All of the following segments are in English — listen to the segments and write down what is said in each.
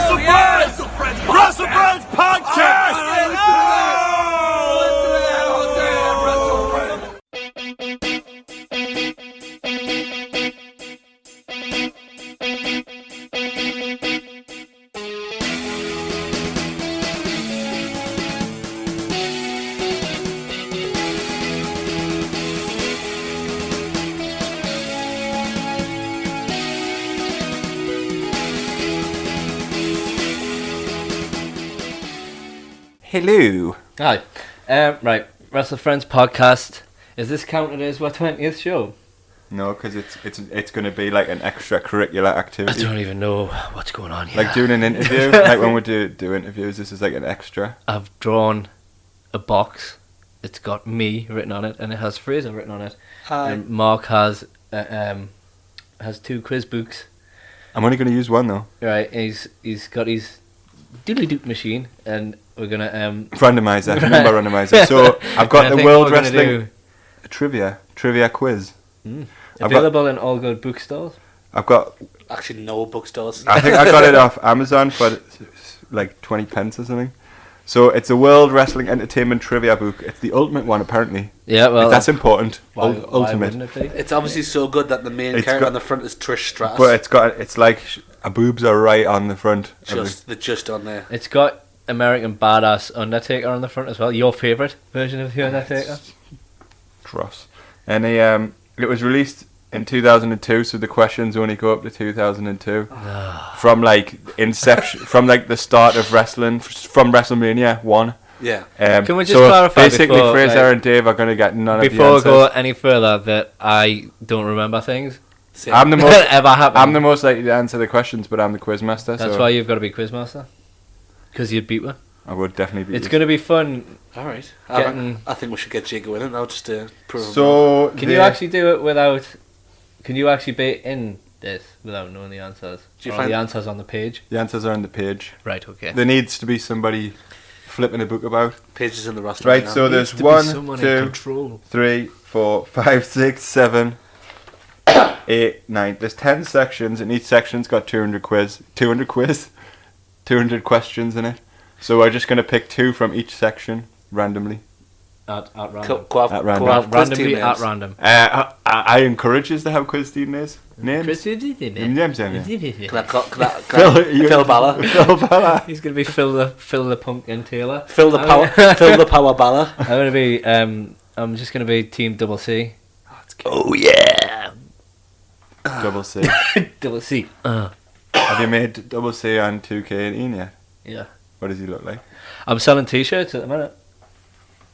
WrestleFriends! WrestleFriends podcast! Hello. Hi. Right, WrestleFriends podcast. Is this counted as our 20th show? No, because it's going to be like an extracurricular activity. I don't even know what's going on here. Like doing an interview. Like when we do interviews, this is like an extra. I've drawn a box. It's got me written on it, and it has Fraser written on it. Hi. And Mark has two quiz books. I'm only going to use one though. Right, he's got his doodly-doop machine, and we're gonna Randomizer, number randomizer. So I've got the World Wrestling trivia quiz. Available in all good bookstores. I've got. Actually, no bookstores. I think I got it off Amazon for like 20 pence or something. So it's a World Wrestling Entertainment trivia book. It's the ultimate one, apparently. Yeah, well, that's important. Why Ultimate. wouldn't it be? It's obviously so good that the main character on the front is Trish Stratus. But it's like her boobs are right on the front. They're just on there. It's got American Badass Undertaker on the front as well. Your favourite version of the Undertaker? Dross. And it was released in 2002, so the questions only go up to 2002. From like inception, from like the start of wrestling, from WrestleMania 1. Yeah. Can we just clarify basically before, Fraser and Dave are going to get none of the answers. Before we go any further, that I don't remember things. Same. I'm the most ever happened. I'm the most likely to answer the questions, but I'm the quizmaster. That's why you've got to be quizmaster. Because you'd beat one. I would definitely beat. It's going to be fun. All right. Getting... I think we should get Jacob in it now just to prove him So wrong. Can you actually do it without... Can you actually be in this without knowing the answers? Do you or find the answers on the page? The answers are on the page. Right, okay. There needs to be somebody flipping a book about. Pages in the roster Right, now. so there's Needs to be 1, someone in 2, control. 3, 4, 5, 6, 7, 8, 9. There's 10 sections, and each section's got 200 questions in it. So we're just going to pick 2 from each section randomly. At random. At random. Randomly at random. I encourage us to have quiz team names. Names. Can I Phil Balor. Phil Balor. He's going to be Phil the Pumpkin Taylor. Phil the Power Balor. I'm going to be... I'm just going to be Team Double C. Oh yeah. Double C. Double C. Have you made Double C on 2K18 yet? Yeah. What does he look like? I'm selling t-shirts at the minute.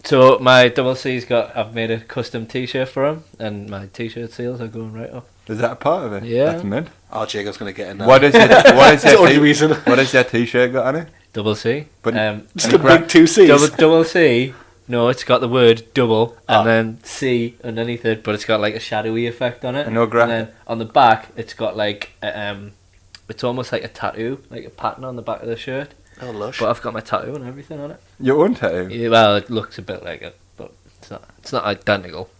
So my Double C's I've made a custom t-shirt for him, and my t-shirt sales are going right up. Is that a part of it? Yeah. That's mint. Oh, Jacob's going to get in there. What is it? That's the only reason. What is that t-shirt got on it? Double C. But just a big 2 C's. Double C. No, it's got the word double and then C underneath it, but it's got like a shadowy effect on it. And no graphic. And then on the back, it's got like it's almost like a tattoo, like a pattern on the back of the shirt. Oh, lush. But I've got my tattoo and everything on it. Your own tattoo? Yeah, well, it looks a bit like it, but it's not identical.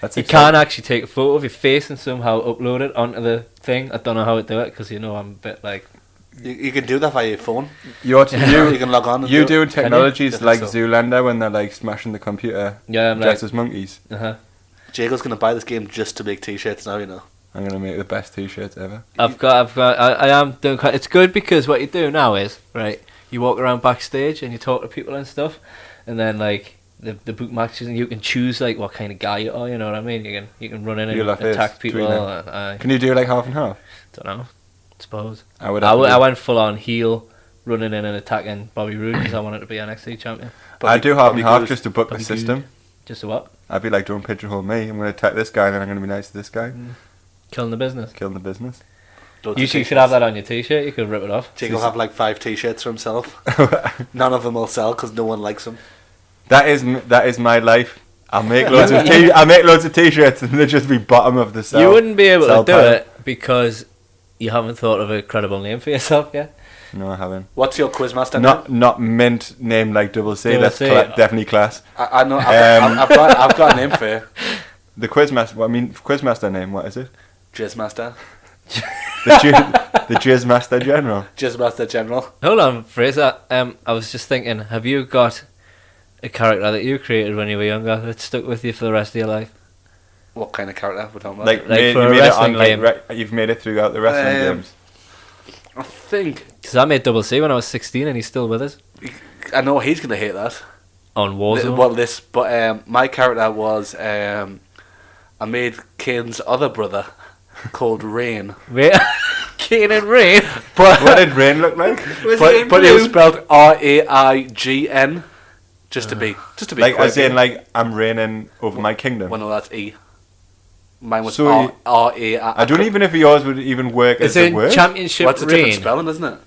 That's You can actually take a photo of your face and somehow upload it onto the thing. I don't know how to do it because I'm a bit like... You can do that via your phone. You can log on and you do it. do technologies like so. Zoolander when they're like smashing the computer dressed as monkeys. Jacob's going to buy this game just to make t-shirts now, you know. I'm going to make the best t-shirts ever. I am doing quite... It's good because what you do now is, right, you walk around backstage and you talk to people and stuff, and then like the book matches and you can choose like what kind of guy you are, you know what I mean? You can run in and attack people. Can you do like half and half? Don't know. Suppose. I went full on heel, running in and attacking Bobby Roode because I wanted to be NXT champion. I do half and half just to book the system. Just to what? I'd be like, don't pigeonhole me. I'm going to attack this guy and then I'm going to be nice to this guy. Killing the business. Killing the business. You should have that on your t-shirt. You could rip it off. Jake will have like 5 t-shirts for himself. None of them will sell because no one likes them. That is my life. I'll make loads of t-shirts and they'll just be bottom of the sale. You wouldn't be able to do it because you haven't thought of a credible name for yourself yet. No, I haven't. What's your quizmaster name? Not mint name like Double C. Double That's C. Definitely class. I know. I've got a name for you. The quizmaster. Quizmaster name. What is it? Jizzmaster. The Jizz Master General. Jizz Master General. Hold on, Fraser. I was just thinking, have you got a character that you created when you were younger that stuck with you for the rest of your life? What kind of character we're talking about? Like, Like for you a made it on, wrestling game. you've made it throughout the wrestling games. I think Because I made Double C when I was 16 and he's still with us. I know he's gonna hate that. On Warzone. But my character was I made Kane's other brother called Rain. Wait, Kane and Rain? But What did Rain look like? Was but, he in but it was blue? spelled RAIGN, just to be Like, as quirky. in, like, I'm reigning over my kingdom. Well, no, that's E. Mine was So you- R-A-I. I don't even know if yours would even work It's as a in word. Championship What's a different Rain. spelling, isn't it?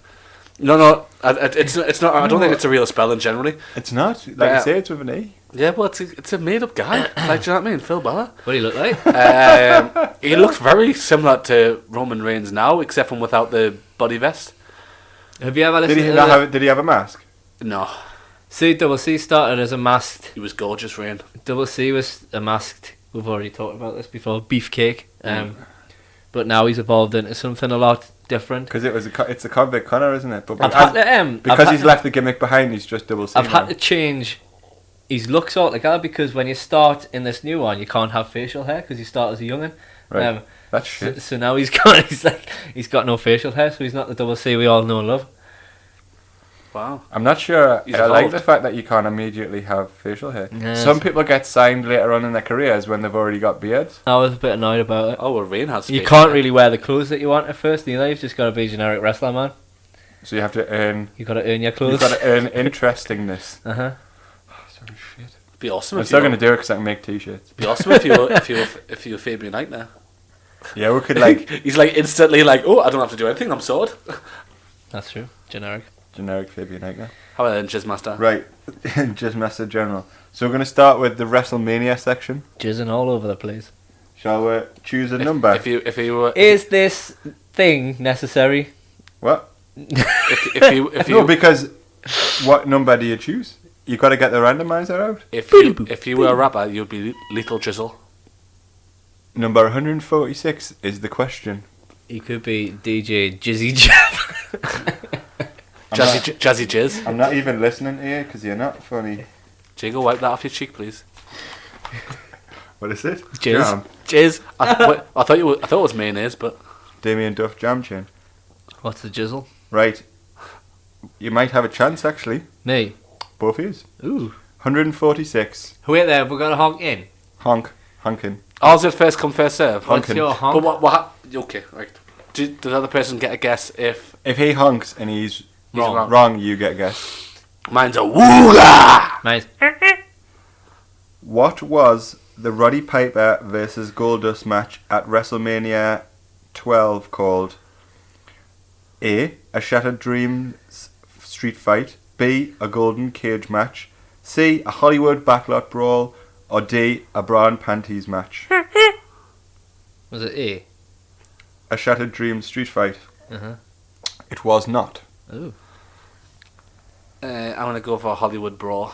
No, it's not. I don't think it's a real spelling generally. It's not. Like Yeah. I say, it's with an E. Yeah, well, it's a made-up guy. Like, do you know what I mean? Phil Balor. What do you look like? He looks very similar to Roman Reigns now, except from without the body vest. Have you ever Did listened he to not have? Did he have a mask? No, See, Double C started as a masked. he was gorgeous, Reign. Double C was a masked. We've already talked about this before. Beefcake. But now he's evolved into something a lot different. Because it's a convict Connor, isn't it? But I've had to, because he's left the gimmick behind, he's just Double C. I've had now. to change his looks altogether because when you start in this new one, you can't have facial hair because you start as a young'un. Right. That's So, shit. so now he's got no facial hair, so he's not the Double C we all know and love. Wow. I'm not sure. He's I like evolved. the fact that you can't immediately have facial hair. Yeah, Some people get signed later on in their careers when they've already got beards. I was a bit annoyed about it. Oh, well, Reign has. You facial can't hair. really wear the clothes that you want at first either. You've just got to be a generic wrestler, man. So you have to earn. You've got to earn your You've clothes. got to earn interestingness. Uh-huh. Sorry, shit. Be awesome I'm if still you. going to do it because I can make t-shirts. Be awesome if you were Fabian Knight now. Yeah, we could like He's like instantly like, oh, I don't have to do anything. I'm sorted. That's true. Generic. generic Fabian Knight now. How about then, Jizz Master? Right, just Master General. So we're going to start with the WrestleMania section. Jizzing all over the place. Shall we choose a number? If you were Is this thing necessary? What? if No, you because what number do you choose? You got to get the randomizer out. if you were a rapper, you'd be Lethal Jizzle. Number 146 is the question. He could be DJ Jizzy Jab. Jazzy Jizz. I'm not even listening to you because you're not funny. Jago, wipe that off your cheek, please. What is it? Jizz. Jam. Jizz. I thought it was mayonnaise, but Damien Duff Jam Chain. What's the jizzle? Right. You might have a chance actually. Me. Both of yous. Ooh. 146. Wait there, we're going to honk in. Honking. ours is first come first serve. What's Honking. your honk? But what? Okay, right. Does the other person get a guess if If he honks and he's Wrong. wrong, you get a guess. mine's a wooga? Nice. What was the Roddy Piper versus Goldust match at WrestleMania 12 called? A. A Shattered Dreams street fight. B. A golden cage match. C. A Hollywood backlot brawl. Or D. A bra and panties match. Was it A? A Shattered Dreams street fight. Uh-huh. It was not. Ooh. I'm gonna go for a Hollywood brawl.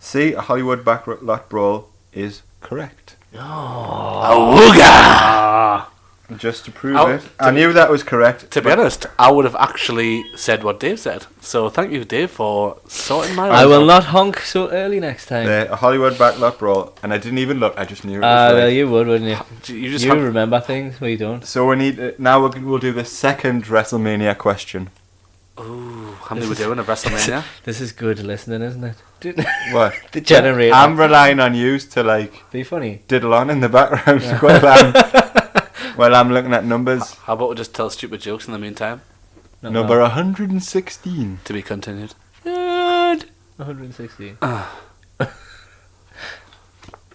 C. A Hollywood backlot brawl is correct. A wooga! Just to prove Oh, it. I knew that was correct. To be honest, I would have actually said what Dave said. So thank you, Dave, for sorting my I life will out. not honk so early next time. A Hollywood backlot brawl. And I didn't even look. I just knew it was Ah, right. well, you would, wouldn't you? You just You have- remember things, we don't. So we need now we'll do the second WrestleMania question. Ooh, how many we're doing at WrestleMania? This is good listening, isn't it? What? The generator. I'm relying on you to like Be funny. diddle on in the background while I'm looking at numbers. How about we just tell stupid jokes in the meantime? Not Number bad. 116. To be continued. Good. 116.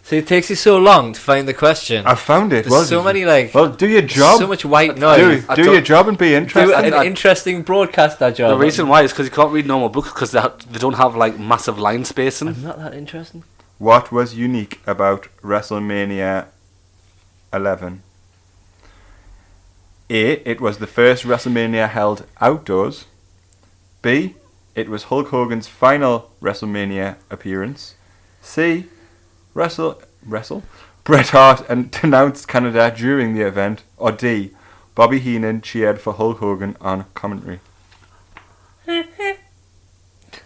See, it takes you so long to find the question. I found it. There's so many, like, Well, do your job. so much white do noise. I do don't- your job and be Do interested. an interesting broadcaster job. The reason why is because you can't read normal books because they don't have like massive line spacing. I'm not that interesting. What was unique about WrestleMania 11? A. It was the first WrestleMania held outdoors. B. It was Hulk Hogan's final WrestleMania appearance. C. Bret Hart announced Canada during the event. Or D. Bobby Heenan cheered for Hulk Hogan on commentary? I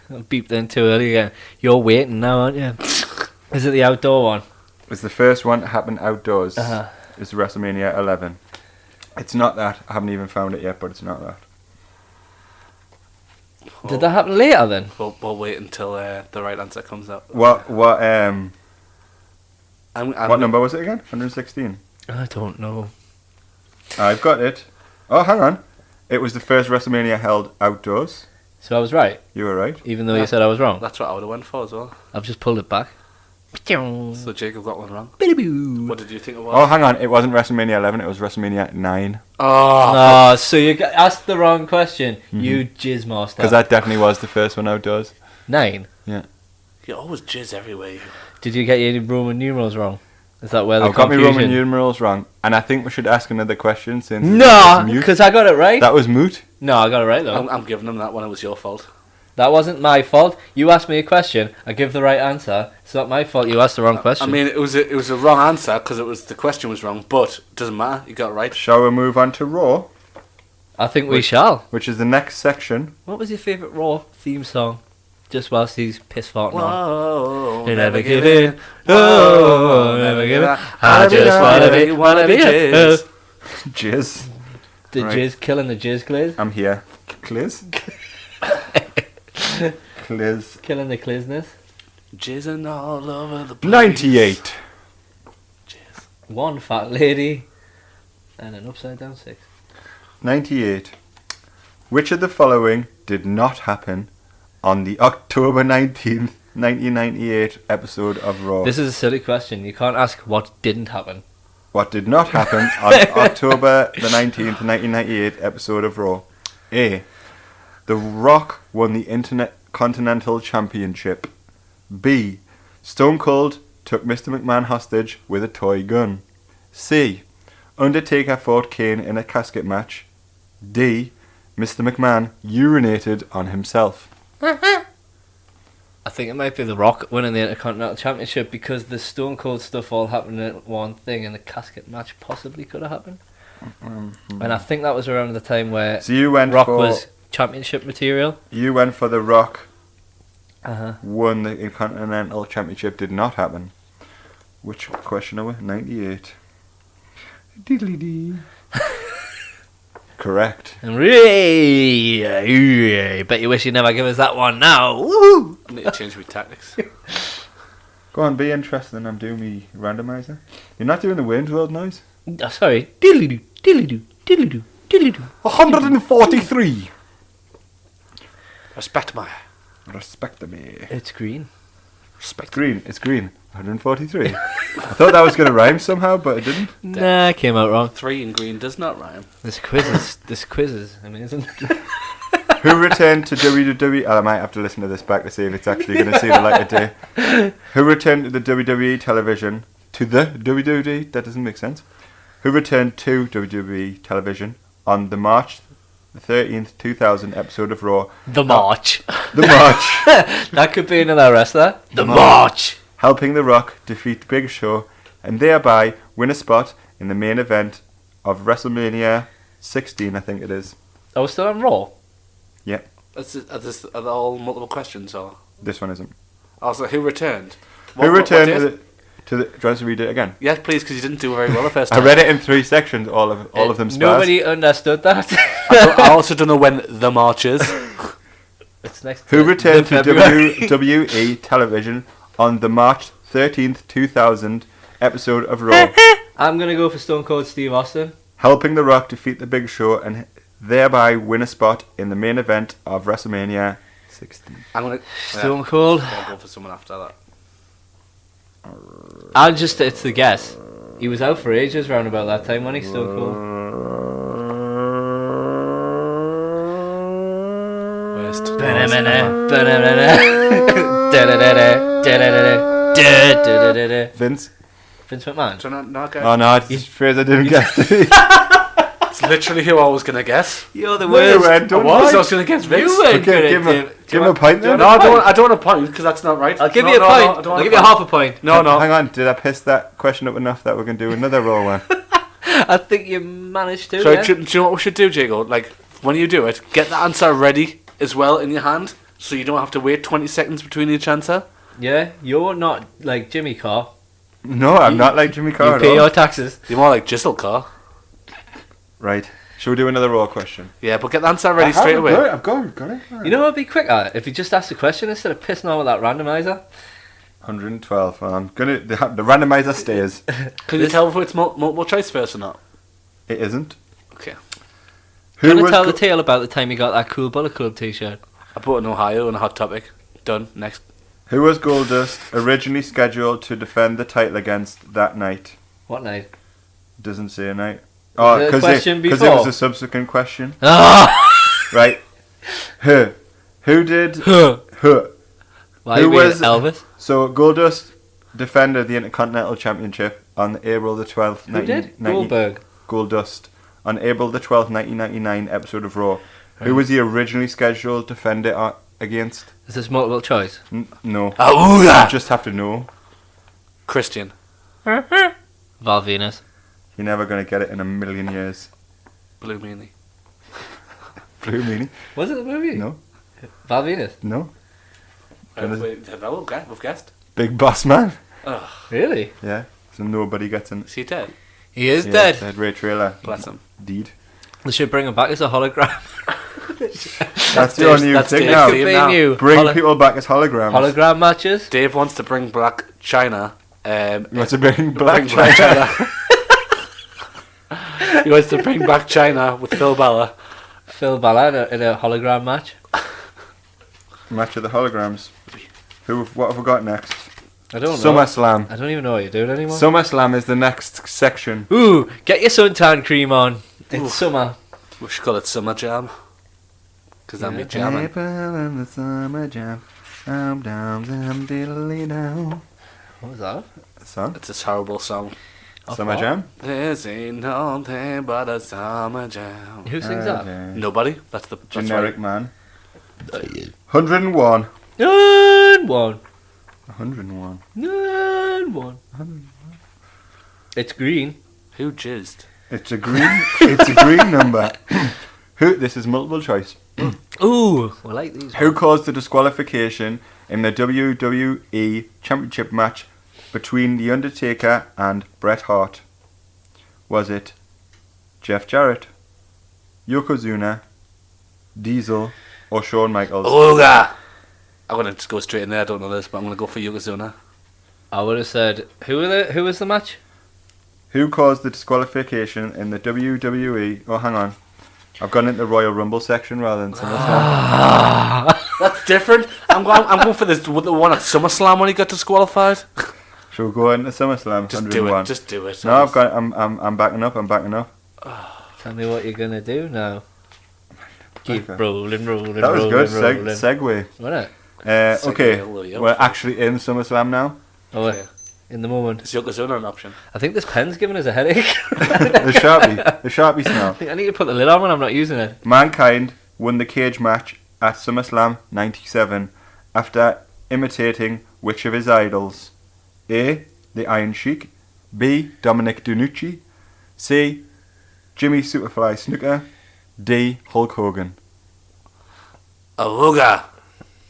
beeped in too early again. You're waiting now, aren't you? Is it the outdoor one? It's the first one that happened outdoors. Uh-huh. It's WrestleMania 11. It's not that. I haven't even found it yet, but it's not that. Did that happen later then? We'll wait until the right answer comes out. What I'm what number was it again? 116. I don't know. I've got it. Oh, hang on. It was the first WrestleMania held outdoors. So I was right, You were right. even though you said I was wrong. That's what I would have went for as well. I've just pulled it back. So Jacob got one wrong. Bidaboo. What did you think it was? Oh, hang on. It wasn't WrestleMania 11. It was WrestleMania 9. Oh, Oh, so you asked the wrong question. You jizz master. Because that definitely was the first one outdoors. 9. you always jizz everywhere. You. Did you get your Roman numerals wrong? Is that where the I've got my confusion? Roman numerals wrong. And I think we should ask another question since... No, that was mute. because I got it right. That was moot. No, I got it right though. I'm giving them that one. It was your fault. That wasn't my fault. You asked me a question. I give the right answer. It's not my fault. You asked the wrong question. I mean, it was a wrong answer because the question was wrong. But it doesn't matter. You got it right. Shall we move on to Raw, I think we shall. which is the next section? What was your favourite Raw theme song? Just whilst he's piss farting on. Whoa, You never give in. Oh, never give in. I just wanna be jizz. Jizz. The Right. jizz, killing the jizz glaze. I'm here. Cliz? Cliz. Killing the clizness. Jizzing all over the place. 98. Jizz. One fat lady. And an upside down 6. 98. Which of the following did not happen on the October 19th, 1998 episode of Raw? This is a silly question. You can't ask what didn't happen. What did not happen on October the 19th, 1998 episode of Raw? A. The Rock won the Intercontinental Championship. B. Stone Cold took Mr. McMahon hostage with a toy gun. C. Undertaker fought Kane in a casket match. D. Mr. McMahon urinated on himself. I think it might be The Rock winning the Intercontinental Championship because the Stone Cold stuff all happened in one thing and the casket match possibly could have happened. And I think that was around the time where So you went Rock for was championship material. you went for The Rock Uh-huh. won the Intercontinental Championship did not happen. Which question are we? 98. Diddly dee. Correct. And really, bet you wish you never give us that one now. Woo! I need to change my tactics. Go on, be interesting. I'm doing me randomizer. You're not doing the Wayne's World noise? Oh, sorry. Diddly-doo, diddly-doo, diddly-doo, diddly-doo. 143. Respect my. Respect me. It's green. Respect green. It's green. 143. I thought that was going to rhyme somehow, but it didn't. Nah, came out wrong. 3 in green does not rhyme. This quiz is amazing. Who returned to WWE? I might have to listen to this back to see if it's actually going to see the light of day. Who returned to the WWE television? To the WWE? That doesn't make sense. Who returned to WWE television on the March 13th, 2000 episode of Raw? The March. The March. That could be another wrestler. The March. Helping The Rock defeat Big Show and thereby win a spot in the main event of WrestleMania 16, I think it is. Oh, we're still on Raw? Yeah, Are they all multiple questions or? this one isn't. Also, who returned? Who returned what to date? do you want to read it again? Yes, please, because you didn't do very well the first I time. read it in 3 sections, all of them sparse. Nobody understood that. I also don't know when the march is. It's next. Who returned to February. WWE television on the March 13th, 2000 episode of Raw, I'm gonna go for Stone Cold Steve Austin. helping The Rock defeat the Big Show and thereby win a spot in the main event of WrestleMania 16. I'm gonna Stone Cold. I'll go for someone after that. It's the guess. He was out for ages round about that time when he Stone Cold. Vince? Vince McMahon. So no, okay. Oh no, it's just phrase I didn't guess. It's literally who I was gonna guess. You're the No, you worst. weren't, don't I lie. was gonna guess Vince. You weren't Okay, good at give him a point then. No, I don't want a point because that's not right. I'll give No, you a no, point. I don't I'll want give a you point. half a point. No, no. Hang on, did I piss that question up enough that we can do another Raw one? I think you managed to. So Yeah, do you know what we should do, Jago? Like, when you do it, get the answer ready as well in your hand, so you don't have to wait 20 seconds between each answer. yeah. You're not like Jimmy Carr. No, I'm not like Jimmy Carr You at pay all. your taxes. You're more like Jizzle Car. Right. Shall we do another raw question? Yeah, but get the answer ready straight away. I've got it. You know what would be quicker if you just asked the question instead of pissing on with that randomizer. 112. I'm gonna. The randomizer stays. Can you tell if it's multiple choice first or not? It isn't. Okay. Do you want to tell go- the tale about the time you got that cool Bullet Club t-shirt? I bought in Ohio on a Hot Topic. Done. Next. Who was Goldust originally scheduled to defend the title against that night? What night? Doesn't say a night. Oh, The because question it before. was a subsequent question. Ah! Right. Who did? Huh. Who? Why Who you being was- Elvis? So Goldust defended the Intercontinental Championship on April the 12th, Who did? Goldberg. Goldust on April the 12th, 1999 episode of Raw. Who was he originally scheduled to defend it against? Is this multiple choice? No. Auga! You just have to know. Christian. Val Venus. You're never going to get it in a million years. Blue Meanie. Blue Meanie? Was it the movie? No. Val Venus. No. We've guessed. Big Boss Man? Really? Yeah. So nobody gets in. Is he dead? He is Yeah, dead. Dead Ray Trailer. Bless him. Deed. They should bring him back as a hologram. That's your new that's thing Dave's now. theme Could be now. new. Bring people back as holograms. Hologram matches. Dave wants to bring Black China. You want to bring Black Bring Black China? China. He wants to bring back China with Phil Balor. Phil Balor in a hologram match. Match of the holograms. What have we got next? I don't know. SummerSlam. I don't even know what you're doing anymore. SummerSlam is the next section. Ooh, get your suntan cream on. It's summer. We should call it Summer Jam. Because that'd be jamming. April and the summer jam. Down, diddly down. What was that? Song? It's a horrible song. Summer what? jam? This ain't nothing but a summer jam. Who sings that? Nobody? That's Generic right. man. 101. None one. 101. None one. It's green. Who jizzed? It's a green. It's a green number. This is multiple choice. Ooh, I like these. Who caused the disqualification in the WWE Championship match between The Undertaker and Bret Hart? Was it Jeff Jarrett, Yokozuna, Diesel, or Shawn Michaels? Ooga! I'm going to just go straight in there. I don't know this, but I'm going to go for Yokozuna. I would have said, who was the match? Who caused the disqualification in the WWE? Oh, hang on. I've gone into the Royal Rumble section rather than SummerSlam. That's different. I'm going for this the one at SummerSlam when he got disqualified. Shall we go into SummerSlam? Just do 101? it. Just do it. No, I've got. I'm backing up. I'm backing up. Tell me what you're gonna do now. Keep Okay. rolling. That was good. Segue. Wasn't it? Okay, Segue, we're actually in SummerSlam now. Oh, Okay. in the moment. Is Yokozuna an option? I think this pen's giving us a headache. The Sharpie smell. I think I need to put the lid on when I'm not using it. Mankind won the cage match at SummerSlam '97 after imitating which of his idols? A. The Iron Sheik. B. Dominic DeNucci. C. Jimmy Superfly Snuka. D. Hulk Hogan. Ooga!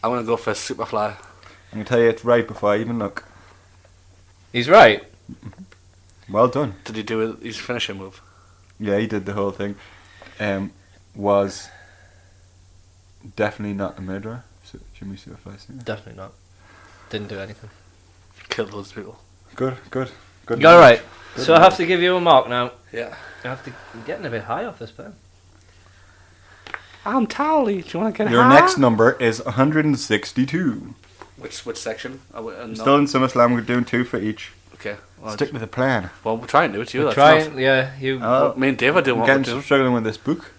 I'm going to go for Superfly. I'm going to tell you it's right before I even look. He's right. Well done. Did he do his finishing move? Yeah, he did the whole thing. Was definitely not the murderer. Jimmy Superfly Snuka. Definitely not. Didn't do anything. Killed loads of people. Good. You got it right. So I have to give you a mark now. Yeah. I'm getting a bit high off this pen. I'm Towley. Do you want to get Your high? next number is 162. Which section? No. Still in SummerSlam, we're doing 2 for each. Okay. Well, Stick with the plan. well, we're trying to. It's you. That's Trying, not. yeah, you. Me and Dave are doing I'm what we're getting doing. struggling with this book.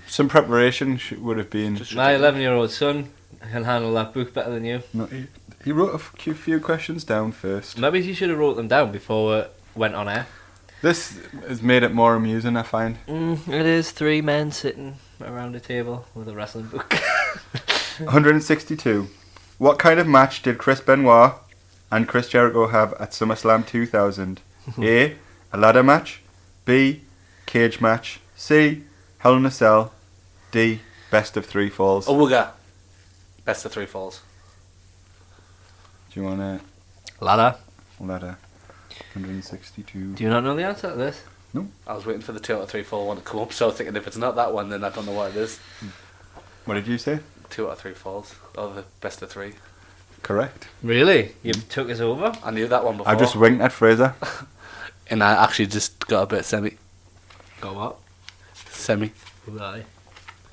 Some preparation would have been. My 11-year-old son can handle that book better than you. No, he wrote a few questions down first. Maybe you should have wrote them down before it went on air. This has made it more amusing, I find. It is 3 men sitting around a table with a wrestling book. 162. What kind of match did Chris Benoit and Chris Jericho have at SummerSlam 2000? A. A ladder match. B. Cage match. C. Hell in a Cell. D. Best of 3 falls. Awooga. Best of 3 falls. Do you want a Ladder. ladder? 162. Do you not know the answer to this? I was waiting for the 2 out of 3 fall one to come up, so I was thinking if it's not that one, then I don't know what it is. What did you say? 2 out of 3 falls. Or the best of 3. Correct. Really? You took us over? I knew that one before. I just winked at Fraser. And I actually just got a bit semi. Got what? Semi. Right.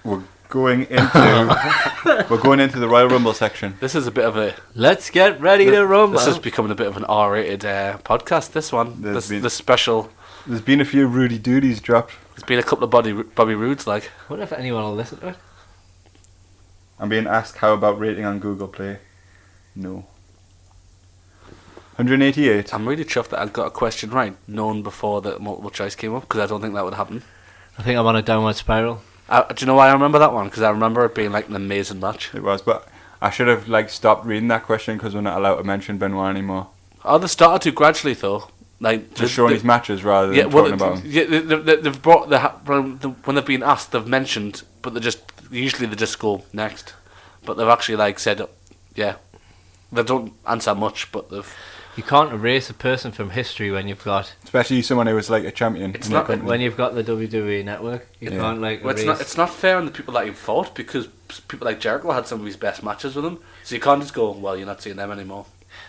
We're going into the Royal Rumble section. This is a bit of a... Let's get ready to rumble. This is becoming a bit of an R-rated podcast, this one. This special... There's been a few Rudy Doodies dropped. There's been a couple of Bobby Roods, like. I wonder if anyone will listen to it. I'm being asked how about rating on Google Play. No. 188. I'm really chuffed that I got a question right, known before the multiple choice came up, because I don't think that would happen. I think I'm on a downward spiral. Do you know why I remember that one? Because I remember it being like an amazing match. It was, but I should have stopped reading that question because we're not allowed to mention Benoit anymore. Oh, they started to gradually though. Like Just showing his matches rather than talking about him. Yeah, they've brought when they've been asked, they've mentioned, but they just go next. But they've actually said, yeah, they don't answer much, but they've. You can't erase a person from history when you've got... Especially someone who was a champion. It's not when you've got the WWE network. You can't Well, erase... it's not fair on the people that you fought, because people like Jericho had some of his best matches with him. So you can't just go, well, you're not seeing them anymore.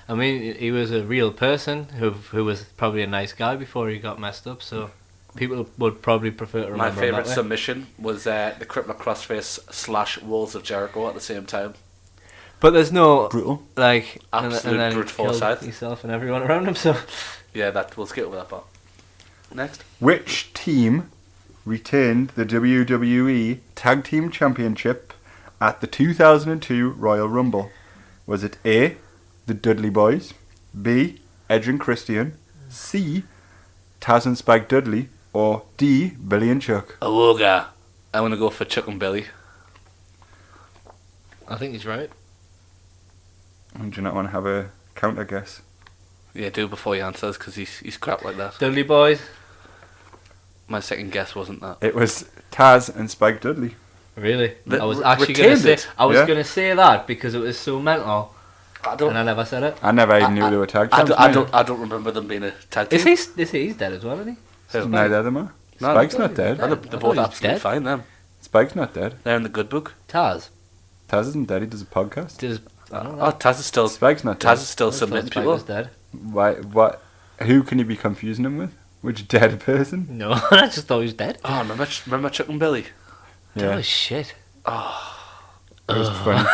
I mean, he was a real person who was probably a nice guy before he got messed up, so people would probably prefer to remember My him favourite that way. submission was the Crippler Crossface / Walls of Jericho at the same time. But there's no... Brutal. Absolute and then brute he force killed side. himself and everyone around him, so... Yeah, we'll skip over that part. Next. Which team retained the WWE Tag Team Championship at the 2002 Royal Rumble? Was it A, the Dudley Boys, B, Edge and Christian, C, Taz and Spike Dudley, or D, Billy and Chuck? Awooga. I'm going to go for Chuck and Billy. I think he's right. Do you not want to have a counter guess? Yeah, do before he answers, because he's crap like that. Dudley Boys? My second guess wasn't that. It was Taz and Spike Dudley. Really? The- I was actually going to retained say... it. I was Yeah. going to say that because it was so mental, and I never said it. I never even knew they were tag I champs. don't remember them being a tag team. He's dead as well, isn't he? Who? Neither of them are. No, Spike's not dead. No, they're I both thought he was absolutely dead. fine, them. Spike's not dead. They're in the good book. Taz. Taz isn't dead. He does a podcast. I don't know. Oh, Taz is still Spike's not dead. Taz is still I thought submitting Spike people. was dead. Why? What? Who can you be confusing him with? Which dead person? No, I just thought he was dead. Oh, remember Chuck and Billy? Yeah, Oh, shit. it was fun.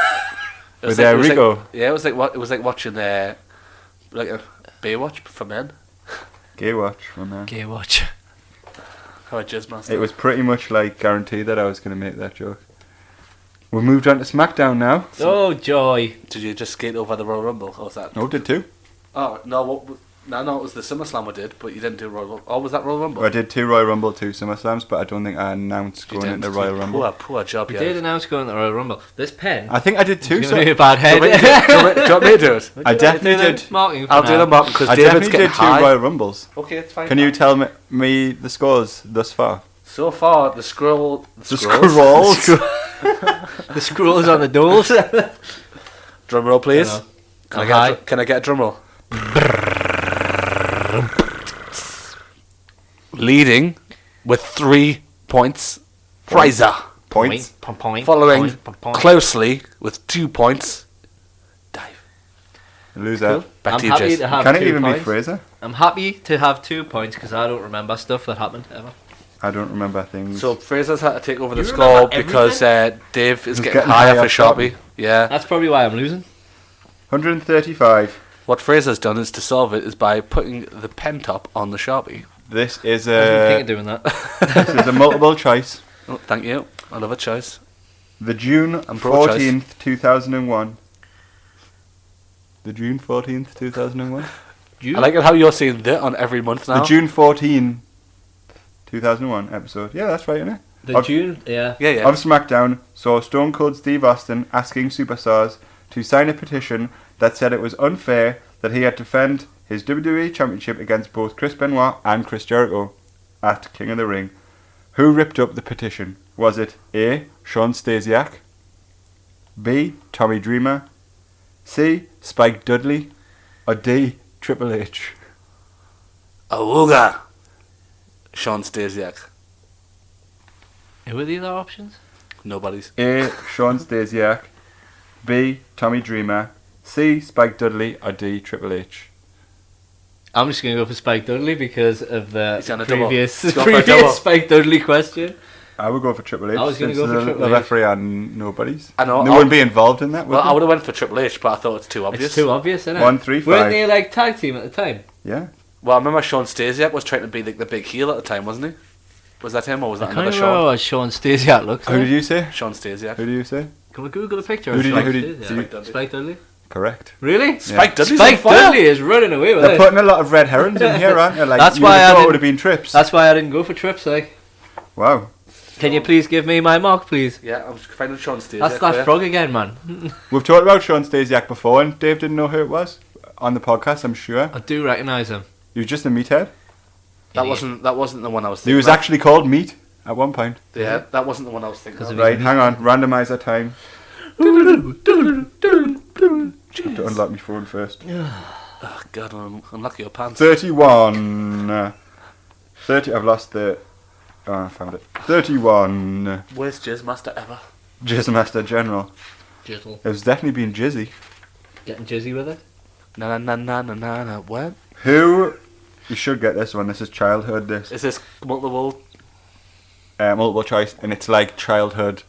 It was With like- it was Rico. like- yeah, it was like watching like a Baywatch for men. Gay watch from there. Gay watch. How a jizz master. It was pretty much guaranteed that I was going to make that joke. We moved on to SmackDown now. Oh, joy. Did you just skate over the Royal Rumble? Or was that? No, did two. Oh no, no, it was the SummerSlam I did, but you didn't do Royal Rumble. Oh, was that Royal Rumble? I did two Royal Rumble, two SummerSlams, but I don't think I announced You going didn't. into Royal Rumble. Poor job, You yeah. did announce going to the Royal Rumble. This pen. I think I did two. It's So gonna be a bad head. Do you want me to do it? I definitely Do the did. marking for I'll do now. them up because I David's definitely getting did two high. Royal Rumbles. Okay, it's fine. Can you tell me the scores thus far? So far, the scrolls. The scrolls. The scrolls on the doors. Drum roll, please. Hello. Can I get a drum roll? Leading with 3 points, Fraser. Points. Point. Following Point. closely with 2 points, Dave. Loser. Back I'm to you, happy Jason. to have Can it 2 even points. be Fraser? I'm happy to have 2 points because I don't remember stuff that happened ever. I don't remember things. So Fraser's had to take over the You score remember because Dave is He's getting getting high high off off his Sharpie. Yeah. That's probably why I'm losing. 135. What Fraser's done is to solve it is by putting the pen top on the Sharpie. This is I didn't think of a doing that. this is a multiple choice. Oh, thank you. I love a choice. The June I'm pro 14th, 2001. The June 14th, 2001. You? I like it how you're saying that on every month now. The June 14th, 2001 episode. Yeah, that's right, isn't it? The Of- June, yeah. Yeah. Of SmackDown saw Stone Cold Steve Austin asking superstars to sign a petition that said it was unfair that he had to defend his WWE Championship against both Chris Benoit and Chris Jericho. at King of the Ring. Who ripped up the petition? Was it A. Sean Stasiak, B. Tommy Dreamer, C. Spike Dudley, or D. Triple H? Awooga! Sean Stasiak. Who are the other options? Nobody's. A. Sean Stasiak, B. Tommy Dreamer, C. Spike Dudley, or D. Triple H? I'm just going to go for Spike Dudley because of the He's on a double. previous, He's gone for a double. previous Spike Dudley question. I would go for Triple H. I was gonna since go for the Triple H. referee and nobody's. I know. No one be involved in that. Well, would I they? would have went for Triple H, but I thought it's too obvious. It's too obvious, isn't it? 1, 3, 5. Weren't they like tag team at the time? Yeah. Well, I remember Sean Stasiak was trying to be like the big heel at the time, wasn't he? Was that him or was that I another can't remember Sean? what Sean Stasiak looks Who like. did you say? Sean Stasiak. Who did you say? Can we Google a picture Who of did you- Sean who did- Stasiak? did you- Spike Dudley? Correct. Really? Spike Dudley's Spike on fire. Dudley is running away with They're it. putting a lot of red herrings in here, aren't they? Like, That's you why would I have thought it didn't- would have been trips. That's why I didn't go for trips, like. Wow. Can you please give me my mark, please? Yeah, I'm just finding Sean Stasiak. That's for that you. frog again, man. We've talked about Sean Stasiak before, and Dave didn't know who it was on the podcast. I'm sure. I do recognise him. He was just a meathead. That Idiot. wasn't the one I was thinking. He was of. actually called Meat at one point. Yeah, that wasn't the one I was thinking 'Cause of. of Right, hang on. Randomizer time. I have to unlock my phone first. Oh, God, unlock your pants. 31. 30. I've lost the. Oh, I found it. 31. Worst Jizz Master ever. Jizzmaster General. Jizzle. It was definitely being jizzy. Getting jizzy with it? Na na na na na na. What? Who? You should get this one. This is childhood. This Is this multiple? multiple choice, and it's like childhood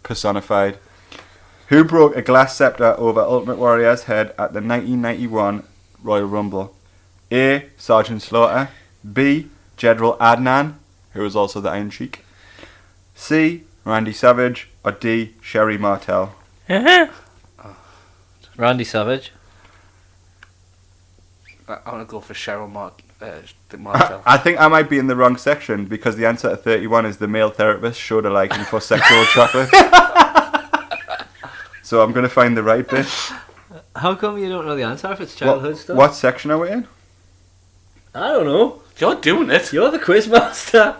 personified. Who broke a glass scepter over Ultimate Warrior's head at the 1991 Royal Rumble? A. Sergeant Slaughter. B. General Adnan, who was also the Iron Sheik. C. Randy Savage, or D. Sherry Martel. Randy Savage. I want to go for Cheryl Martel. I think I might be in the wrong section because the answer to 31 is the male therapist showed a liking for sexual chocolate. So I'm going to find the right bit. How come you don't know the answer if it's childhood stuff? What section are we in? I don't know. You're doing it. You're the quiz master.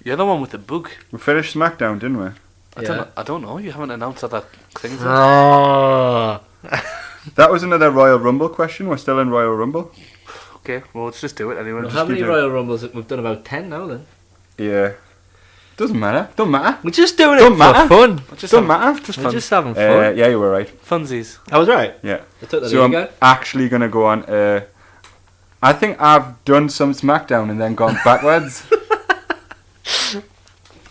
You're the one with the book. We finished SmackDown, didn't we? I don't know. You haven't announced other things. yet. Oh. That was another Royal Rumble question. We're still in Royal Rumble. Okay, well, let's just do it anyway. Well, just how many keep doing- Royal Rumbles? We've done about 10 now then. Yeah. Doesn't matter. Don't matter. We're just doing Don't it matter. for fun. Just Don't matter. Just We're fun. just having fun. Yeah, you were right. Funsies. I was right. Yeah. I took the So I'm lead again. actually going to go on. I think I've done some SmackDown and then gone backwards.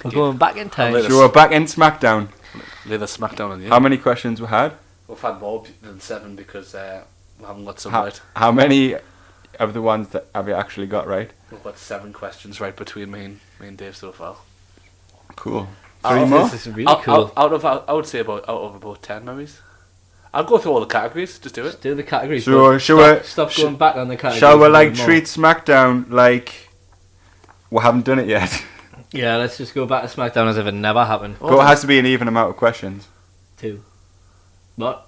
We're going back in time. later. So we're back in SmackDown. Lay the smackdown on you. How many questions we had? We've had more than 7 because we haven't got some How, right. how many of the ones that have you actually got right? We've got 7 questions right between me and Dave so far. Cool. Out 3 of more? This is really cool. Out of I would say out of about 10 maybe. I'll go through all the categories. Just do it. Just do the categories. So, but shall we- stop going back on the categories. Shall we and like do more. treat SmackDown like we haven't done it yet? Yeah, let's just go back to SmackDown as if it never happened. But it has to be an even amount of questions 2. What?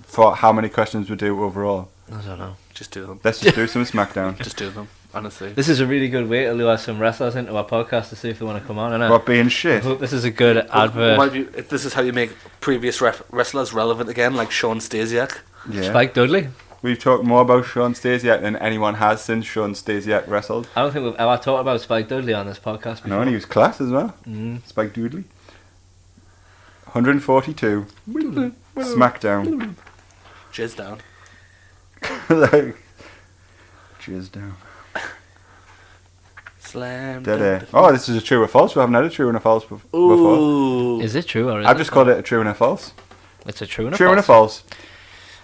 for how many questions we do overall. I don't know. Just do them. Let's just do some SmackDown. Just do them. Honestly. This is a really good way to lure some wrestlers into our podcast to see if they want to come on, innit? What being I shit? hope this is a good advert. Might be, if this is how you make previous wrestlers relevant again, like Sean Stasiak. Yeah. Spike Dudley. We've talked more about Sean Stasiak than anyone has since Sean Stasiak wrestled. I don't think we've ever talked about Spike Dudley on this podcast before. No, and he was class as well. Spike Doodley. 142. SmackDown. Jizz down. Like, jizz down. Slam. Dead dunk. air. Oh, this is a true or false. We haven't had a true and a false before. Ooh. Is it true or is I've it just called it a true and a false. It's a true and a True and a false. false.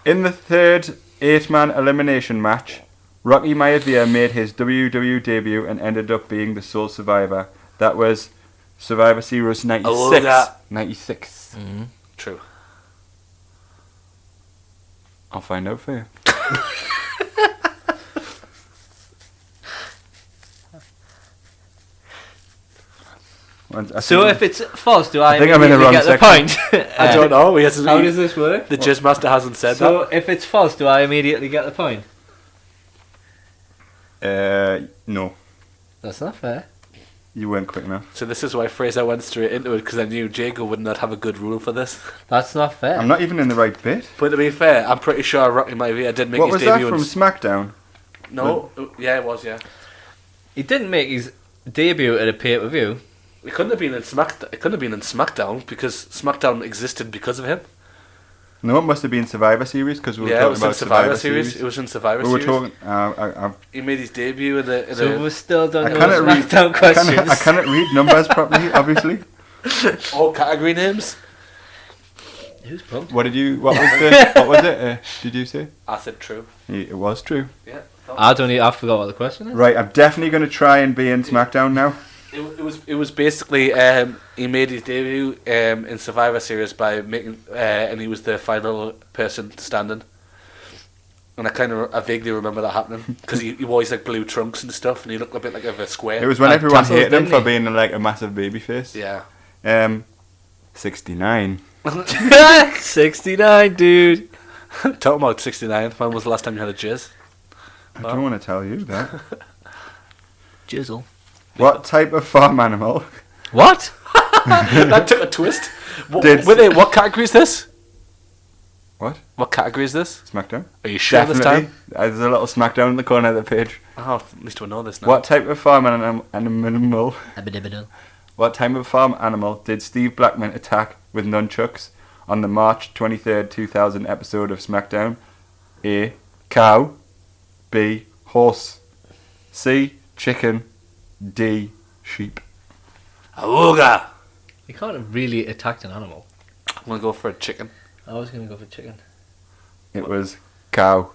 In the third 8-man elimination match, Rocky Maivia made his WWE debut and ended up being the sole survivor. That was Survivor Series 96. Oh, that. 96. True. I'll find out for you. So if it's false, do I think I'm in the immediately wrong get the point? I don't know. He hasn't, How does this work? the Jizz Master hasn't said So if it's false, do I immediately get the point? no. That's not fair. You weren't quick enough. So this is why Fraser went straight into it, because I knew Jago would not have a good rule for this. That's not fair. I'm not even in the right bit. But to be fair, I'm pretty sure Rocky Maivia did make What his was that debut. from SmackDown? No, yeah, it was, yeah. He didn't make his debut at a pay-per-view. It couldn't have been in It couldn't have been in SmackDown because SmackDown existed because of him. No, it must have been Survivor Series because we were Yeah, it talking was in about Survivor Series. It was in Survivor We were Series. talking. He made his debut in the. So we've still done I no cannot read. SmackDown questions. I cannot read numbers properly. Obviously. all category names. Who's pumped? What did you? What was the? What was it? Did you say? I said true. It was true. Yeah. I forgot what the question is. Right, I'm definitely going to try and be in SmackDown now. It was basically he made his debut in Survivor Series by making and he was the final person standing. And I vaguely remember that happening because he wore his like blue trunks and stuff, and he looked a bit like a square. It was when Like everyone tassels, hated him didn't for he? being like a massive babyface. Yeah. 69. 69, dude. Talking about 69. When was the last time you had a jizz? I don't want to tell you that. Jizzle. What type of farm animal What? That took a twist. Did- What category is this? What? What category is this? SmackDown? Are you sure this Definitely. time? There's a little SmackDown in the corner of the page. Oh, at least we know this now. What type of farm animal? What type of farm animal did Steve Blackman attack with nunchucks on the March 23rd, 2000 episode of SmackDown? A. Cow. B. Horse. C. Chicken. D. Sheep. Awooga! You can't have really attacked an animal. I'm gonna go for a chicken. I was going to go for chicken. It was cow.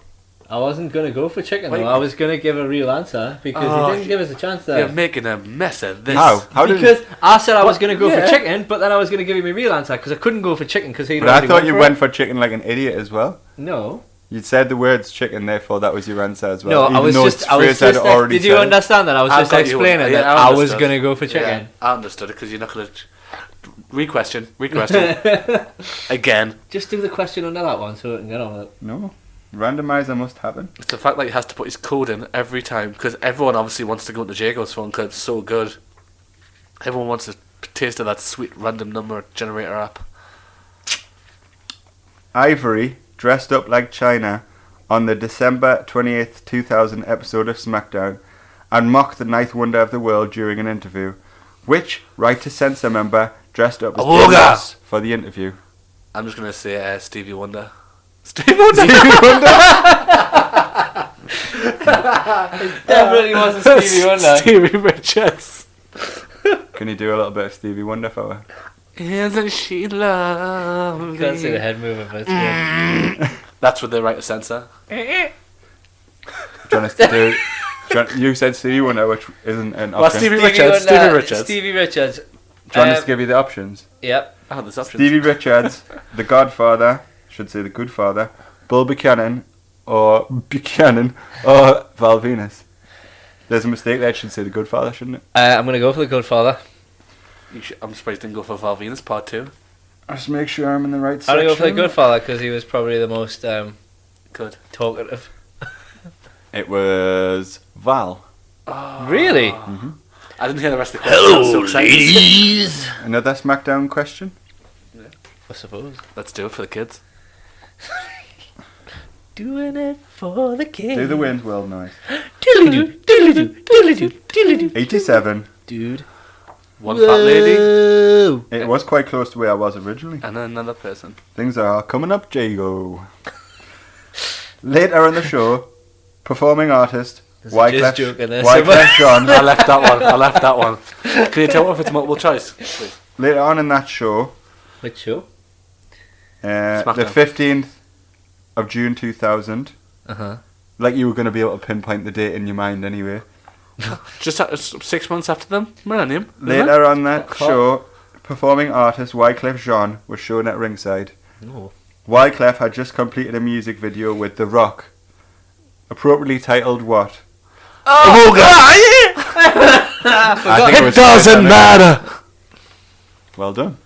I wasn't going to go for chicken, Wait. though. I was going to give a real answer because Oh, he didn't give us a chance there. You're making a mess of this. How? How did? Because I said I was going to go Yeah. for chicken, but then I was going to give you my real answer because I couldn't go for chicken because he. But I thought you went for chicken like an idiot as well. No. You said the words chicken, therefore that was your answer as well. No, I even was though just. I was Fraser had just. already Did you said it. understand that? I was I just thought you would. explaining Yeah, that I I was understood. going to go for Yeah, chicken. I understood it because you're not gonna re-question again. Just do the question under that one so we can get on with it. No. Randomizer must happen. It's the fact that he has to put his code in every time because everyone obviously wants to go into Jago's phone because it's so good. Everyone wants a taste of that sweet random number generator app. Ivory dressed up like China on the December 28th, 2000 episode of SmackDown and mocked the ninth wonder of the world during an interview. Which Right to Censor member dressed up as Jim Awooga! Ross for the interview? I'm just gonna say Stevie Wonder. Stevie Wonder. Definitely wasn't Stevie Wonder. Stevie Richards. Can you do a little bit of Stevie Wonder for her? Isn't she lovely? Can't see the head moving, but it's good. That's what they write to censor. Do you want us to do... You said Stevie Wonder, which isn't an Well, option. Stevie Stevie Richards. Wonder, Stevie Richards. Stevie Richards. Do you want us to give you the options? Yep. Oh, there's options. Stevie Richards, The Godfather, should say The Good Father, Bull Buchanan, or Val Venus. There's a mistake there, it should say The Good Father, shouldn't it? I'm going to go for the Godfather. I'm surprised you didn't go for Val Venus Part 2. Just make sure I'm in the right I'm section. going to go for the Godfather because he was probably the most Good. talkative. It was Val. Really? I didn't hear the rest of the question. I'm so excited. Another SmackDown question? I suppose. Let's do it for the kids. Doing it for the kids. Do the wind world noise. Diddly-doo, diddly-doo, diddly-doo, diddly-doo. 87. Dude. One fat lady Whoa. It was quite close to where I was originally. and then another person. Things are coming up, Jago. Later on the show, performing artist There's a jizz joke in there Wyclef Jean. I left that one. Can you tell if it's multiple choice, please? Later on in that show, Which show? the SmackDown. 15th of June 2000, Uh-huh. like you were going to be able to pinpoint the date in your mind anyway. Just 6 months after them, Millennium. isn't it? Later on that Cool. show, performing artist Wyclef Jean was shown at ringside. No. Wyclef had just completed a music video with The Rock, appropriately titled what? Oh, God! I think it was Doesn't matter. Well done.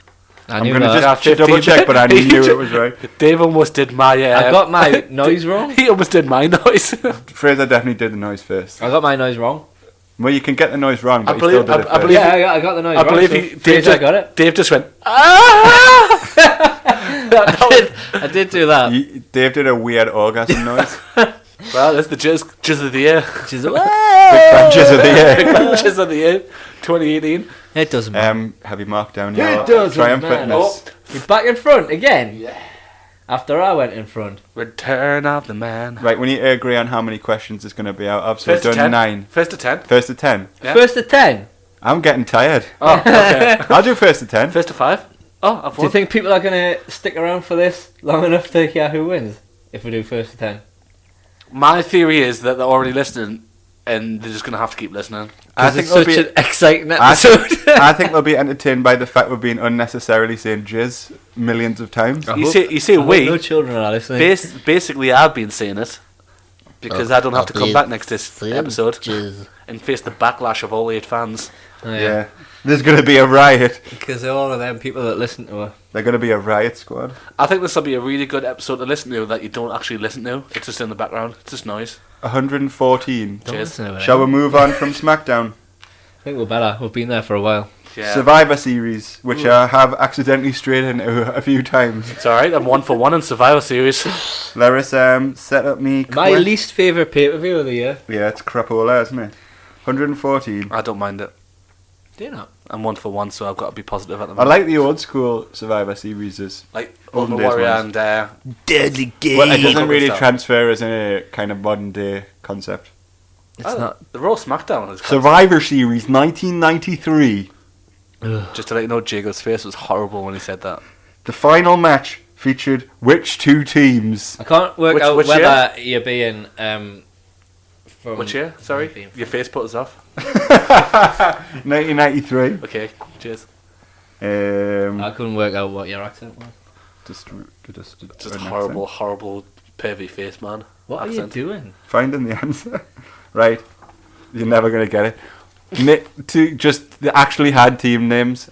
I I'm knew going to that. just double check, but I knew it was right. Dave almost did my. I got my noise wrong. He almost did my noise. Fraser definitely did the noise first. I got my noise wrong. Well, you can get the noise wrong, but I you still believe- did it I first. believe- Yeah, I got the noise. I wrong, believe so he, Dave, I got it. Dave just went, ah! I did do that. Dave did a weird orgasm noise. Well, that's the jizz of the year. Which is, Big Frenches of the year. Jizz of the year, 2018. it doesn't matter. Have you marked down your It doesn't triumphantness? matter. You're back in front again. Yeah. After I went in front. Return of the man. Right, we need to agree on how many questions it's going to be out of. So First we've to done 10. 9. First to 10. First to 10. Yeah. First to 10. I'm getting tired. Oh, okay. I'll do first to 10. First to 5. Oh, I've Do you won. think people are going to stick around for this long enough to hear who wins if we do first to 10? My theory is that they're already listening and they're just going to have to keep listening. I Because think it's they'll such be. an exciting I episode. think, I think they'll be entertained by the fact we've been unnecessarily saying jizz millions of times. I You hope- see, I hope we. no children are listening. Basically, I've been saying it because I don't have to come back next this episode and face the backlash of all 8 fans. Oh, Yeah. There's going to be a riot. Because they're all of them people that listen to her. They're going to be a riot squad. I think this will be a really good episode to listen to that you don't actually listen to. It's just in the background. It's just noise. 114. Don't listen to her. Shall we move on from SmackDown? I think we're better. We've been there for a while. Yeah. Survivor Series, which I have accidentally strayed into a few times. It's alright, I'm 1 for 1 in Survivor Series. Laris, set up me. My quiz. least favourite pay-per-view of the year. Yeah, it's crapola, isn't it? 114. I don't mind it. Do you not? I'm 1 for 1, so I've got to be positive at the I moment. like the old school Survivor Series. Like Olden Ultimate days Warrior ones. and Deadly Game. Well, it doesn't Couple really stuff. transfer as a kind of modern day concept. It's not. the Raw SmackDown is Survivor Series 1993. Just to let you know, Jago's face was horrible when he said that. The final match featured which two teams? I can't work Which- out which whether you're being from Which year? Sorry? being from- Your face put us off. 1993. Okay, cheers. I couldn't work out what your accent was. Just Just an horrible, accent. horrible, pervy face, man. What Accent. are you doing? Finding the answer. Right. You're never going to get it. They actually had team names.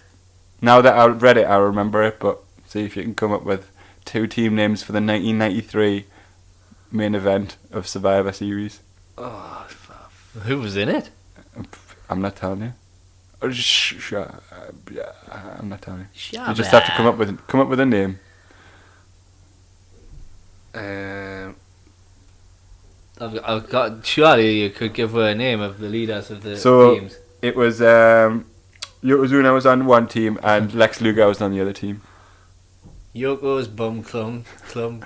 Now that I read it, I remember it, but see if you can come up with 2 team names for the 1993 main event of Survivor Series. Oh, Who was in it? I'm not telling you. I'm not telling you. You just have to come up with a name. I've got. Surely you could give her a name of the leaders of the So- teams. It was Yokozuna was on one team and Lex Luger was on the other team. Yoko's Bum Club. Bum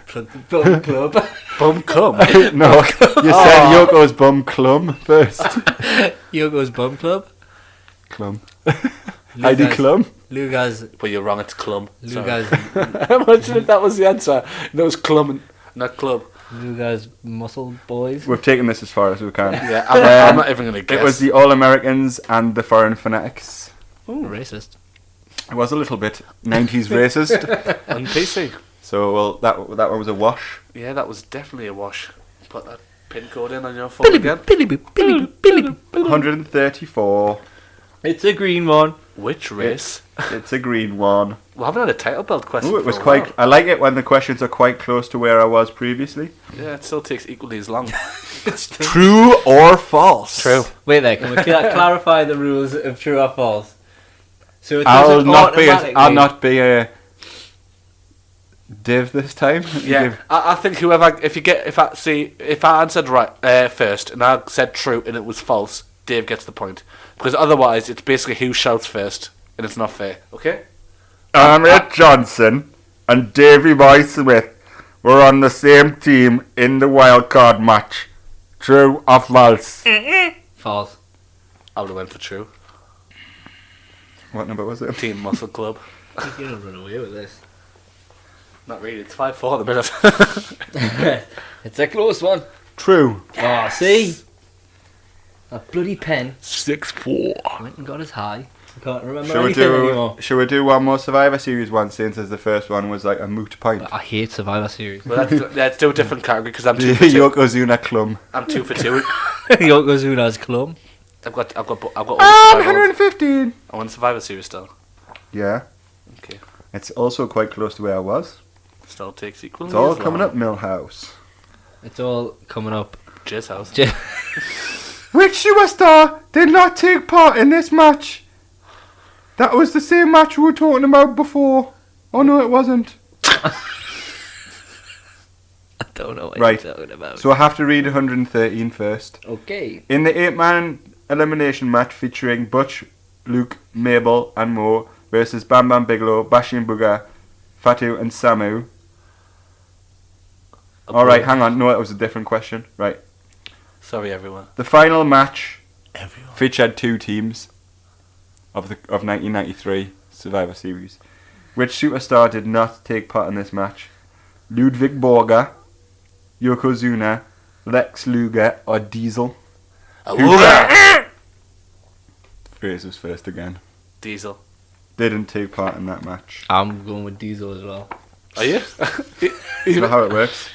Club. Bum cum. No, you said Yoko's bum clum first. Yoko's Bum Club. Clum. Heidi Klum. Luga's. But you're wrong, it's clum. Luga's. Imagine if that was the answer. And it was clum, not club. Luga's Muscle Boys. We've taken this as far as we can. Yeah, I'm not even going to guess. It was the All Americans and the Foreign Fanatics. Ooh, racist. It was a little bit 90s racist. on PC. So well, that one was a wash. Yeah, that was definitely a wash. Put that pin code in on your phone again. 134. It's a green one. Which race? It's a green one. We haven't had a title belt question. Ooh, it was for a quite. while. I like it when the questions are quite close to where I was previously. Yeah, it still takes equally as long. True or false? True. Wait there, can we clarify the rules of true or false? So it I'll doesn't not be a div this time. Yeah, I think whoever, if I answered right first and I said true and it was false, Dave gets the point. Because otherwise, it's basically who shouts first, and it's not fair. Okay. Ahmed Johnson and Davey Boy Smith were on the same team in the wild card match. True or false? False. I would have went for true. What number was it? Team Muscle Club. You're gonna run away with this. Not really. It's 5-4 at the minute. It's a close one. True. Oh, see? A bloody pen 6-4. went and got us high. I can't remember Should we anything anymore. do one more Survivor Series one since as the first one was like a moot point? I hate Survivor Series. Well, let's do a different category because I'm The 2 for 2. Yokozuna Clum. I'm 2 for 2. Yokozuna's Club. I've got all the And Survivor. 115. I want Survivor Series still. Yeah. Okay. It's also quite close to where I was. Still takes equally. It's all as coming long. up Millhouse. It's all coming up. Jizz house. Which superstar did not take part in this match? That was the same match we were talking about before. Oh no, it wasn't. I don't know what Right. you're talking about. So I have to read 113 first. Okay. In the 8-man elimination match featuring Butch, Luke, Mabel and Mo versus Bam Bam Bigelow, Bashin Booger, Fatu and Samu. Alright, hang on. No, it was a different question. Right. Sorry, everyone. The final match featured 2 teams of 1993 Survivor Series. Which superstar did not take part in this match? Ludwig Borger, Yokozuna, Lex Luger or Diesel? Fraser's first again. Diesel. Didn't take part in that match. I'm going with Diesel as well. Are you? Is that how it works?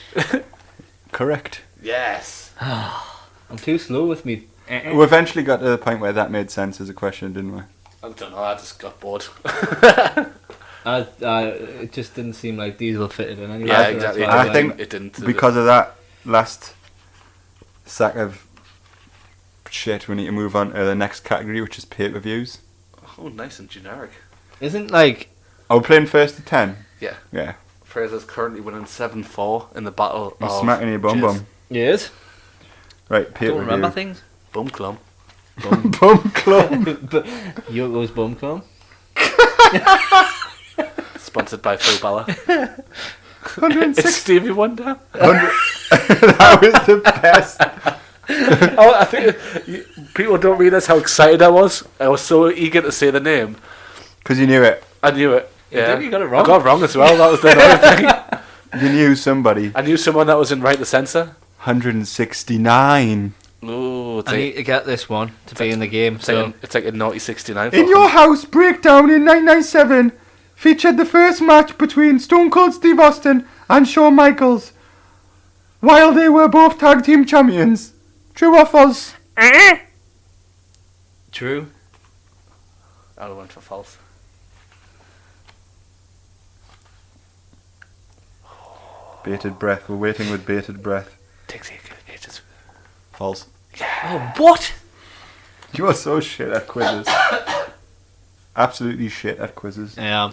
Correct. Yes. I'm too slow with me. We eventually got to the point where that made sense as a question, didn't we? I don't know. I just got bored. It just didn't seem like Diesel fitted in anyway. Yeah, so that's exactly. why I was think like, it didn't. Because of that last sack of shit, we need to move on to the next category, which is pay-per-views. Oh, nice and generic. isn't like Are we playing first to 10? Yeah. Yeah. Fraser's currently winning 7-4 in the battle You're of smacking your bum Jizz. bum. yes. Right, Don't pay-per-view. remember things. Bum clum. Bum club. Yoko's bum club. Sponsored by Phil Balor. 106. It's Stevie Wonder. That was the best. Oh, I think people don't realise how excited I was. I was so eager to say the name. Because you knew it. I knew it. Yeah, did, you got it wrong. I got it wrong as well. That was the other thing. You knew somebody. I knew someone that was in Right to Censor. 169. Ooh, it's I need to get this one to be in the game. So it's like a naughty 69. In Your House Breakdown in 1997 featured the first match between Stone Cold Steve Austin and Shawn Michaels. While they were both tag team champions. True or false? true. I went for false. Bated breath. We're waiting with bated breath. Takes ages. False. Oh, what? You are so shit at quizzes. Absolutely shit at quizzes. Yeah.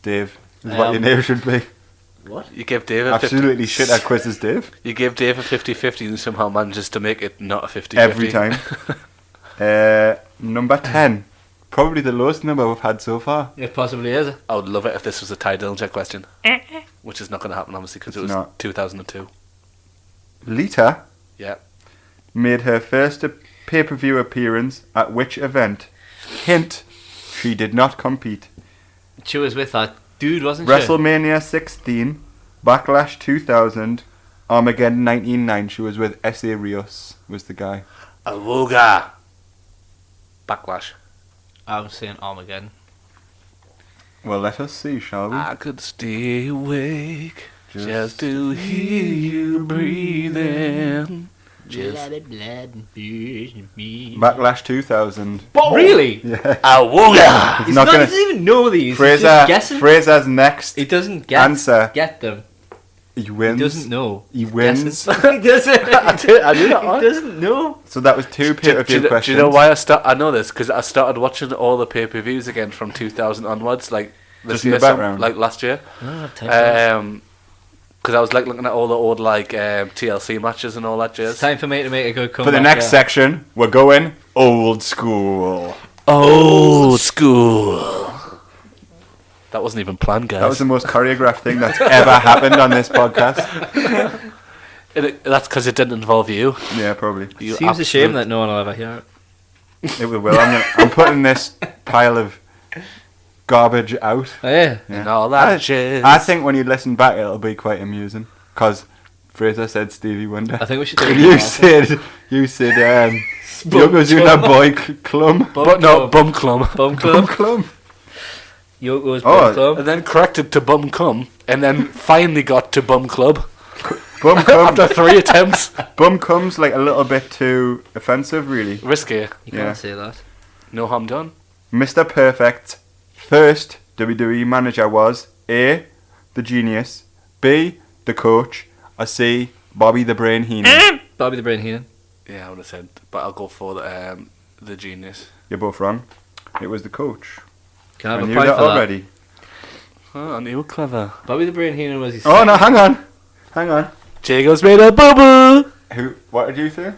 Dave. Is what your name should be. What? You gave Dave a Absolutely shit at quizzes, Dave. You gave Dave a 50-50 and somehow manages to make it not a 50-50. Every time. Number 10. Probably the lowest number we've had so far. It possibly is. I would love it if this was a Ty Dillinger question. Which is not going to happen, obviously, because it It's was not. 2002. Lita Yeah. made her first pay-per-view appearance at which event? Hint, she did not compete. She was with that dude, wasn't she? WrestleMania 16, Backlash 2000, Armageddon 1999. She was with S.A. Rios, was the guy. Awooga. Backlash. I was saying Armageddon. Well, let us see, shall we? I could stay awake just to hear you breathing. Cheers. Backlash 2000. Really? Yeah. Awooga. He's He's not not, gonna. he doesn't even know these. He's just guessing. Fraser's next. He doesn't Answer. get them. He wins. He doesn't know. He wins. Guessing. He doesn't. I knew that one. He doesn't know. So that was two pay-per-view questions. Do you know why I know this? Because I started watching all the pay-per-views again from 2000 onwards, like this Just in year, the background. like last year. I don't have time for this. Because I was like looking at all the old like TLC matches and all that jazz. It's time for me to make a good comeback. For the next yeah. section, we're going old school. Old school. That wasn't even planned, guys. That was the most choreographed thing that's ever happened on this podcast. That's because it didn't involve you. Yeah, probably. You Seems a shame absolute- that no one will ever hear it. It will. I'm putting this pile of garbage out. Oh, yeah. And all that I jazz. think when you listen back, it'll be quite amusing. Because Fraser said Stevie Wonder. I think we should do And it. you said, Yokozuna Boy Clum. But no, Bum Clum. Bum Bum Club. Clum. Yoko's Oh, Bum Club. And then corrected to Bum Cum. And then finally got to Bum Club. Bum Cum. After 3 attempts. Bum Cum's like a little bit too offensive, really. Risky. You Yeah. can't say that. No harm done. Mr. Perfect, first WWE manager was A, the Genius, B, the Coach, or C, Bobby the Brain Heenan. Bobby the Brain Heenan. Yeah, I would have said, but I'll go for the genius. You're both wrong. It was the coach. Can I I have a knew point that for that? already. Oh, I knew you were clever. Bobby the Brain Heenan was his Oh no, hang on. Jago's made a boo-boo! What did you say?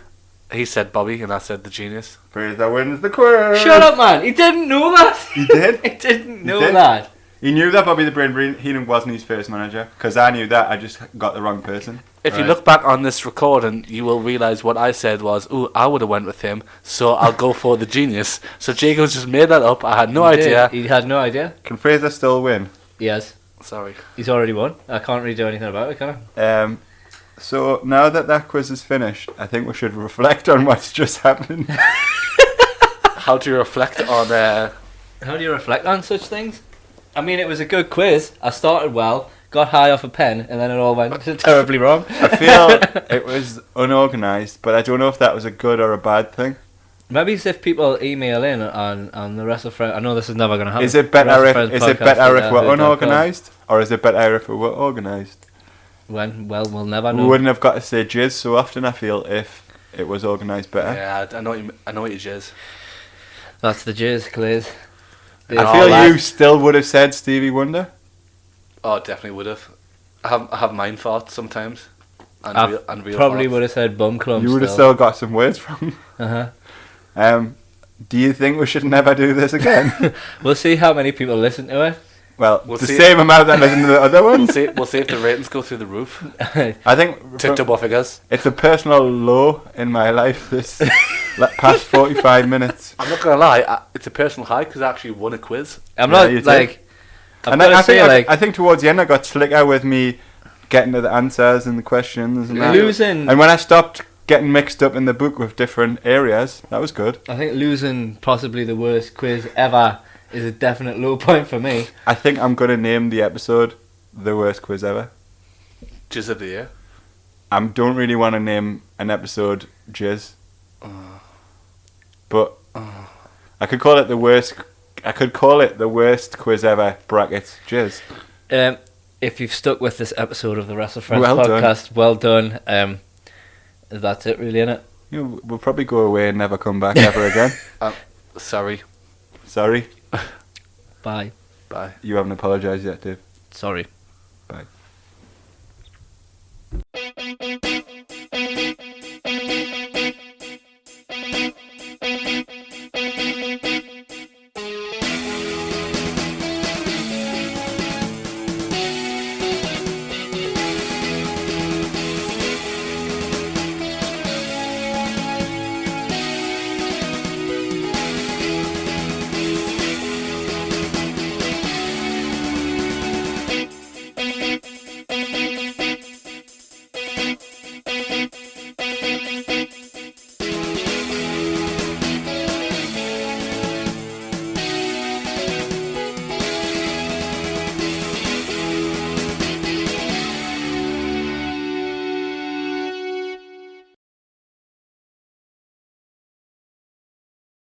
He said Bobby, and I said the genius. Fraser wins the quiz. Shut up, man. He didn't know that. He did? He didn't know did? that. He knew that Bobby the Brain Heenan wasn't his first manager, because I knew that. I just got the wrong person. If you Right. look back on this recording, you will realise what I said was, ooh, I would have went with him, so I'll go for the genius. So Jago's just made that up. I had no He did. idea. He had no idea. Can Fraser still win? Yes. Sorry. He's already won. I can't really do anything about it, can I? So now that quiz is finished, I think we should reflect on what's just happened. How do you reflect on... How do you reflect on such things? I mean, it was a good quiz. I started well, got high off a pen, and then it all went terribly wrong. I feel it was unorganised, but I don't know if that was a good or a bad thing. Maybe it's if people email in on the WrestleFriends. I know this is never going to happen. Is it better if WrestleFriends we're podcast@yahoo.com. unorganised, or is it better if we were organised? When? Well, we'll never We know. wouldn't have got to say jizz so often. I feel if it was organised better. Yeah, I know what you jizz. That's the jizz, Clays. I feel you still would have said Stevie Wonder. Oh, definitely would have. I have mind thoughts sometimes. I And real probably thoughts. would have said bum clump. You would have still got some words wrong. Uh-huh. Do you think we should never do this again? We'll see how many people listen to it. Well, We'll the see. same amount that listen to the other We'll ones. see if the ratings go through the roof. I think To double figures. it's a personal low in my life this past 45 minutes. I'm not going to lie, it's a personal high because I actually won a quiz. I'm Yeah, you not did. like. I've And got to I say, think like, I think towards the end I got slicker with me getting to the answers and the questions and that. losing. And when I stopped getting mixed up in the book with different areas, that was good. I think losing possibly the worst quiz ever is a definite low point for me. I think I'm going to name the episode The Worst Quiz Ever. Jizz of the year. I don't really want to name an episode Jizz. But I could call it the worst. I could call it The Worst Quiz Ever brackets Jizz. If you've stuck with this episode of the WrestleFriends Well done. podcast, well done. That's it, really, innit? You know, we'll probably go away and never come back ever again. Sorry. Sorry. Bye. Bye. You haven't apologised yet, Dave. Sorry. Bye.